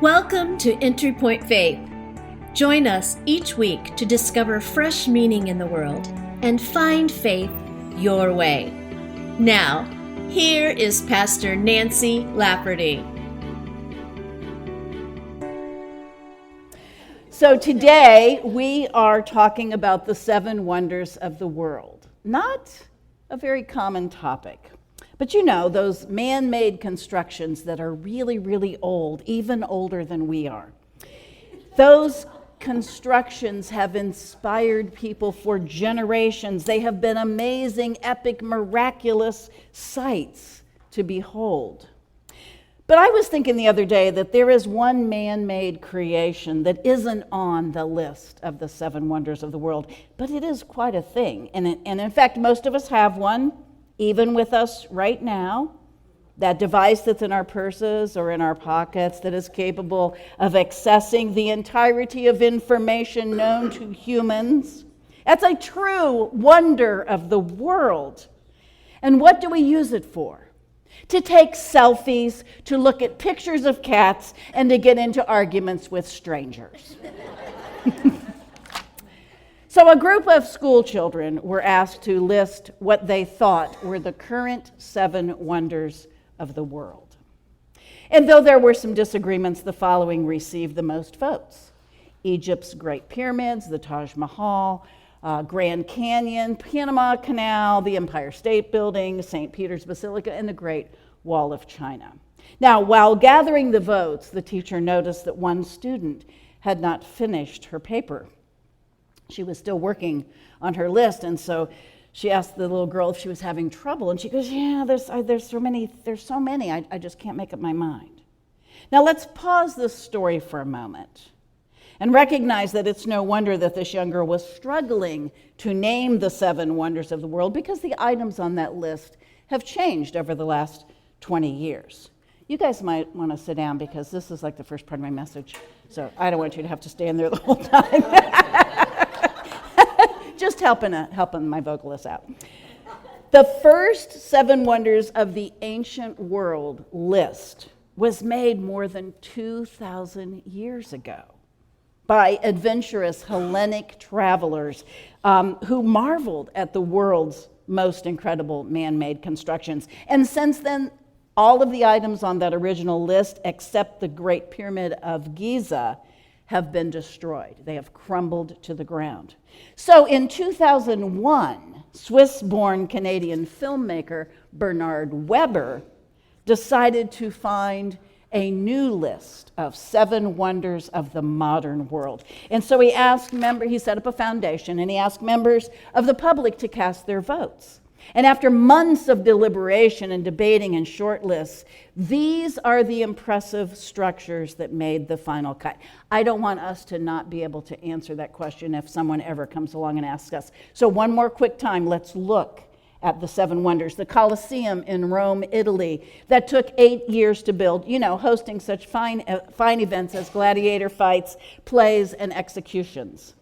Welcome to Entry Point Faith. Join us each week to discover fresh meaning in the world and find faith your way. Now, here is Pastor Nancy Lafferty. So today we are talking about the 7 wonders of the world. Not a very common topic. But you know, those man-made constructions that are really, really old, even older than we are. Those constructions have inspired people for generations. They have been amazing, epic, miraculous sights to behold. But I was thinking the other day that there is one man-made creation that isn't on the list of the 7 wonders of the world, but it is quite a thing. And in fact, most of us have one. Even with us right now, that device that's in our purses or in our pockets that is capable of accessing the entirety of information known to humans. That's a true wonder of the world. And what do we use it for? To take selfies, to look at pictures of cats, and to get into arguments with strangers. So a group of school children were asked to list what they thought were the current 7 wonders of the world. And though there were some disagreements, the following received the most votes: Egypt's Great Pyramids, the Taj Mahal, Grand Canyon, Panama Canal, the Empire State Building, St. Peter's Basilica, and the Great Wall of China. Now, while gathering the votes, the teacher noticed that one student had not finished her paper. She was still working on her list, and so she asked the little girl if she was having trouble, and she goes, "Yeah, there's so many. I just can't make up my mind." Now let's pause this story for a moment and recognize that it's no wonder that this young girl was struggling to name the 7 wonders of the world, because the items on that list have changed over the last 20 years. You guys might want to sit down, because this is like the first part of my message, so I don't want you to have to stand there the whole time. Just helping my vocalists out. The first 7 wonders of the ancient world list was made more than 2,000 years ago by adventurous Hellenic travelers who marveled at the world's most incredible man-made constructions. And since then, all of the items on that original list, except the Great Pyramid of Giza, have been destroyed. They have crumbled to the ground. So in 2001, Swiss-born Canadian filmmaker Bernard Weber decided to find a new list of 7 wonders of the modern world. And so he set up a foundation, and he asked members of the public to cast their votes. And after months of deliberation and debating and short lists, these are the impressive structures that made the final cut. I don't want us to not be able to answer that question if someone ever comes along and asks us. So one more quick time, let's look at the 7 wonders. The Colosseum in Rome, Italy, that took 8 years to build, hosting such fine events as gladiator fights, plays, and executions.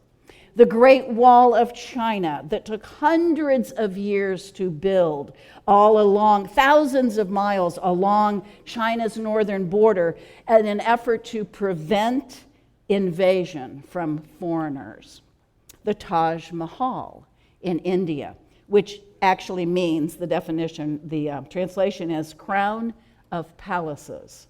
The Great Wall of China, that took hundreds of years to build, all along, thousands of miles along China's northern border, in an effort to prevent invasion from foreigners. The Taj Mahal in India, which actually means, the translation is Crown of Palaces.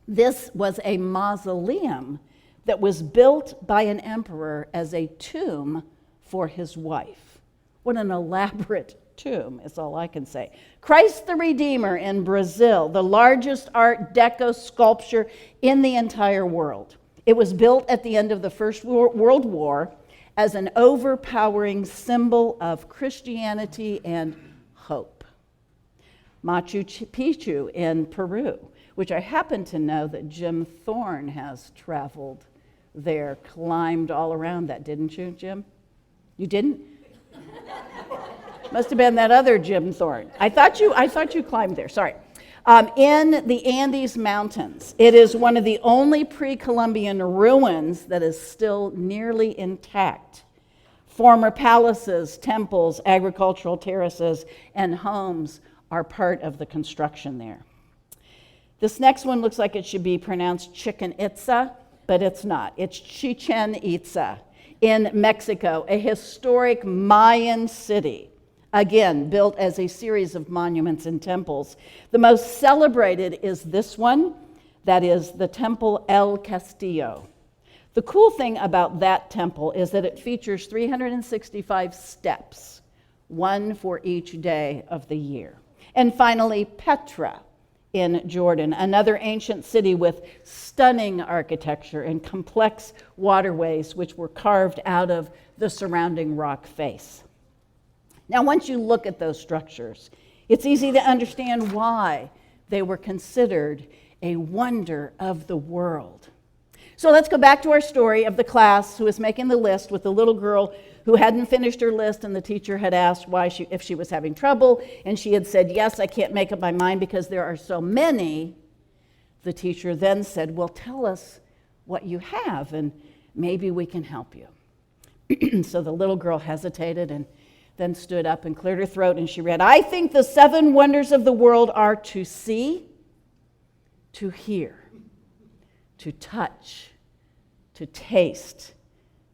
This was a mausoleum that was built by an emperor as a tomb for his wife. What an elaborate tomb is all I can say. Christ the Redeemer in Brazil, the largest Art Deco sculpture in the entire world. It was built at the end of the First World War as an overpowering symbol of Christianity and hope. Machu Picchu in Peru, which I happen to know that Jim Thorne has traveled there, climbed all around that, didn't you, Jim? You didn't? Must have been that other Jim Thorne. I thought you climbed there, sorry. In the Andes Mountains, it is one of the only pre-Columbian ruins that is still nearly intact. Former palaces, temples, agricultural terraces, and homes are part of the construction there. This next one looks like it should be pronounced Chichen Itza, but it's not. It's Chichen Itza in Mexico, a historic Mayan city, again, built as a series of monuments and temples. The most celebrated is this one, that is the Temple El Castillo. The cool thing about that temple is that it features 365 steps, one for each day of the year. And finally, Petra in Jordan, another ancient city with stunning architecture and complex waterways which were carved out of the surrounding rock face. Now, once you look at those structures, it's easy to understand why they were considered a wonder of the world. So let's go back to our story of the class who was making the list with the little girl who hadn't finished her list, and the teacher had asked if she was having trouble, and she had said, yes, I can't make up my mind because there are so many. The teacher then said, well, tell us what you have, and maybe we can help you. So the little girl hesitated and then stood up and cleared her throat, and she read, I think the 7 wonders of the world are to see, to hear, to touch, to taste,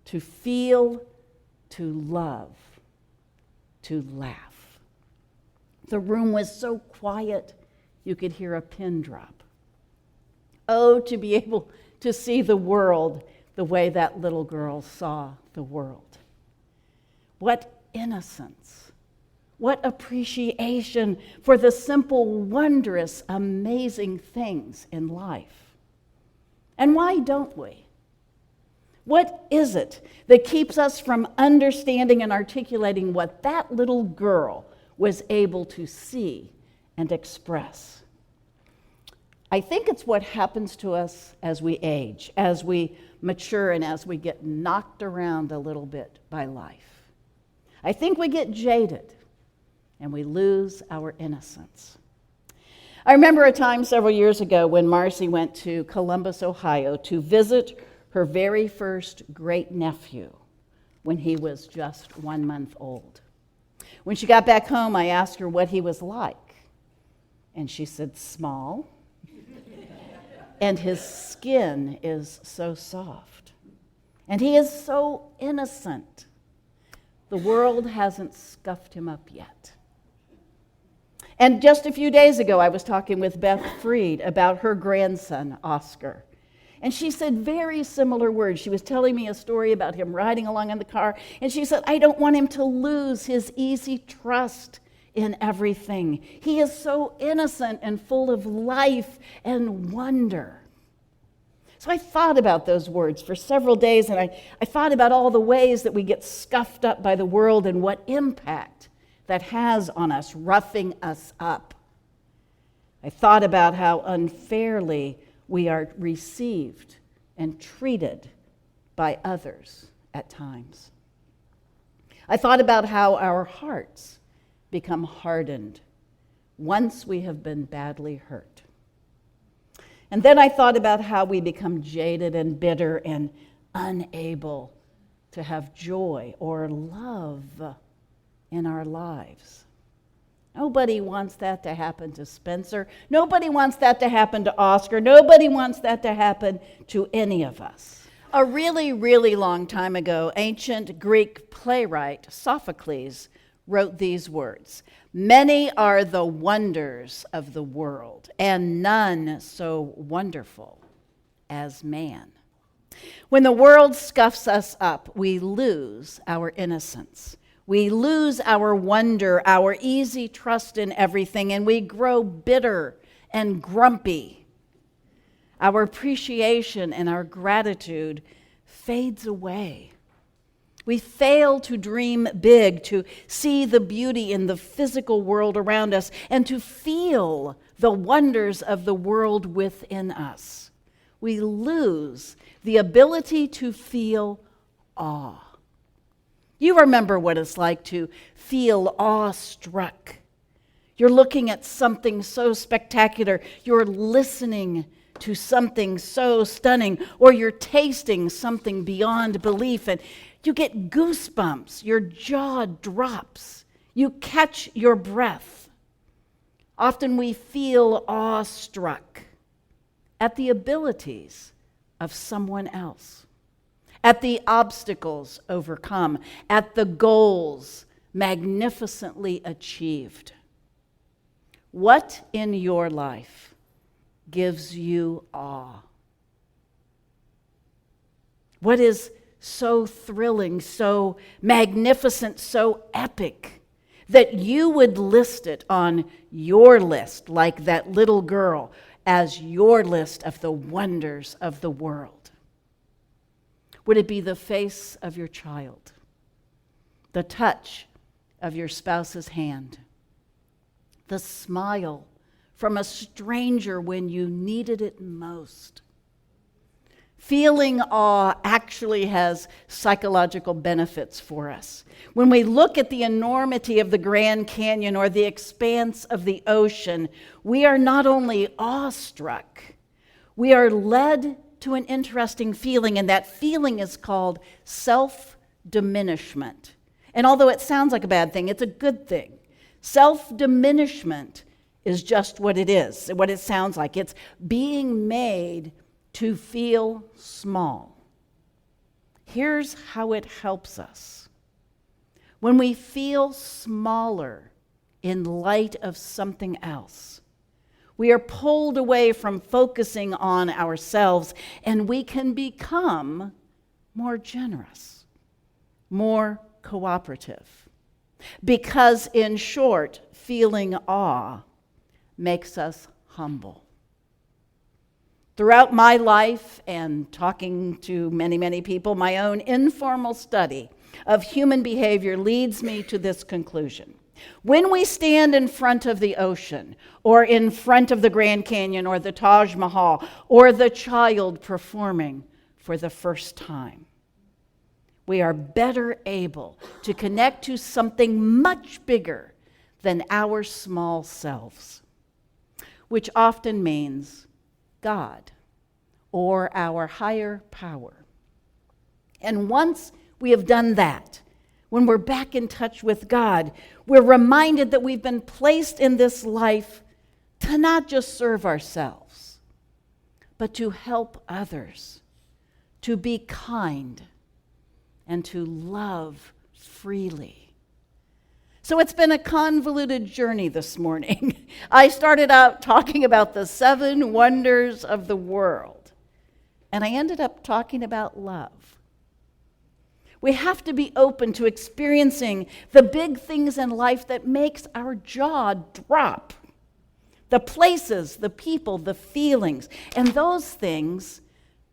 to feel, to love, to laugh. The room was so quiet you could hear a pin drop. Oh, to be able to see the world the way that little girl saw the world. What innocence, what appreciation for the simple, wondrous, amazing things in life. And why don't we? What is it that keeps us from understanding and articulating what that little girl was able to see and express? I think it's what happens to us as we age, as we mature, and as we get knocked around a little bit by life. I think we get jaded and we lose our innocence. I remember a time several years ago when Marcy went to Columbus, Ohio to visit her very first great-nephew when he was just 1 month old. When she got back home, I asked her what he was like, and she said, small, and his skin is so soft, and he is so innocent. The world hasn't scuffed him up yet. And just a few days ago, I was talking with Beth Freed about her grandson, Oscar. And she said very similar words. She was telling me a story about him riding along in the car, and she said, I don't want him to lose his easy trust in everything. He is so innocent and full of life and wonder. So I thought about those words for several days, and I thought about all the ways that we get scuffed up by the world and what impact that has on us, roughing us up. I thought about how unfairly we are received and treated by others at times. I thought about how our hearts become hardened once we have been badly hurt. And then I thought about how we become jaded and bitter and unable to have joy or love in our lives. Nobody wants that to happen to Spencer. Nobody wants that to happen to Oscar. Nobody wants that to happen to any of us. A really, really long time ago, ancient Greek playwright Sophocles wrote these words, many are the wonders of the world, and none so wonderful as man. When the world scuffs us up, we lose our innocence. We lose our wonder, our easy trust in everything, and we grow bitter and grumpy. Our appreciation and our gratitude fades away. We fail to dream big, to see the beauty in the physical world around us, and to feel the wonders of the world within us. We lose the ability to feel awe. You remember what it's like to feel awestruck. You're looking at something so spectacular. You're listening to something so stunning, or you're tasting something beyond belief, and you get goosebumps. Your jaw drops. You catch your breath. Often we feel awestruck. at the abilities of someone else, at the obstacles overcome, at the goals magnificently achieved. What in your life gives you awe? What is so thrilling, so magnificent, so epic that you would list it on your list, like that little girl, as your list of the wonders of the world? Would it be the face of your child, the touch of your spouse's hand, the smile from a stranger when you needed it most? Feeling awe actually has psychological benefits for us. When we look at the enormity of the Grand Canyon or the expanse of the ocean, we are not only awestruck, we are led to an interesting feeling, and that feeling is called self-diminishment. And although it sounds like a bad thing, it's a good thing. Self-diminishment is just what it is, what it sounds like. It's being made to feel small. Here's how it helps us. When we feel smaller in light of something else, we are pulled away from focusing on ourselves, and we can become more generous, more cooperative. Because, in short, feeling awe makes us humble. Throughout my life and talking to many, many people, my own informal study of human behavior leads me to this conclusion. When we stand in front of the ocean, or in front of the Grand Canyon, or the Taj Mahal, or the child performing for the first time, we are better able to connect to something much bigger than our small selves, which often means God or our higher power. And once we have done that, when we're back in touch with God, we're reminded that we've been placed in this life to not just serve ourselves, but to help others, to be kind, and to love freely. So it's been a convoluted journey this morning. I started out talking about the 7 wonders of the world, and I ended up talking about love. We have to be open to experiencing the big things in life that makes our jaw drop. The places, the people, the feelings, and those things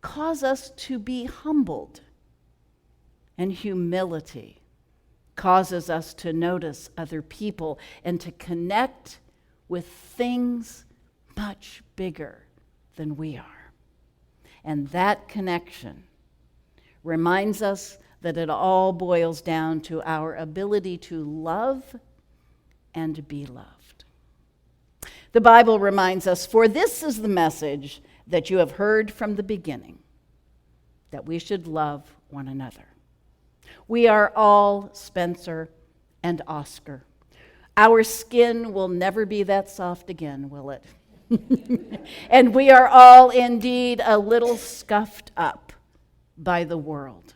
cause us to be humbled. And humility causes us to notice other people and to connect with things much bigger than we are. And that connection reminds us that it all boils down to our ability to love and be loved. The Bible reminds us, "For this is the message that you have heard from the beginning, that we should love one another." We are all Spencer and Oscar. Our skin will never be that soft again, will it? And we are all indeed a little scuffed up by the world.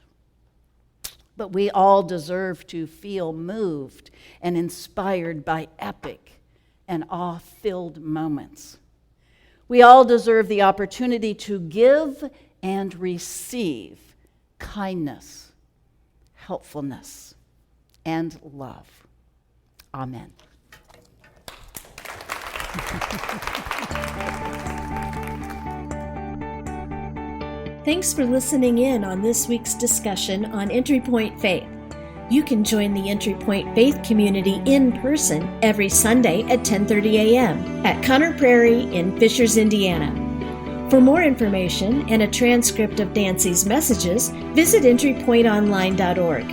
But we all deserve to feel moved and inspired by epic and awe-filled moments. We all deserve the opportunity to give and receive kindness, helpfulness, and love. Amen. Thanks for listening in on this week's discussion on Entry Point Faith. You can join the Entry Point Faith community in person every Sunday at 10:30 a.m. at Conner Prairie in Fishers, Indiana. For more information and a transcript of Nancy's messages, visit entrypointonline.org.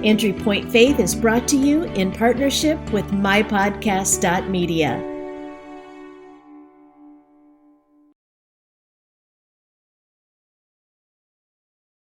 Entry Point Faith is brought to you in partnership with mypodcast.media.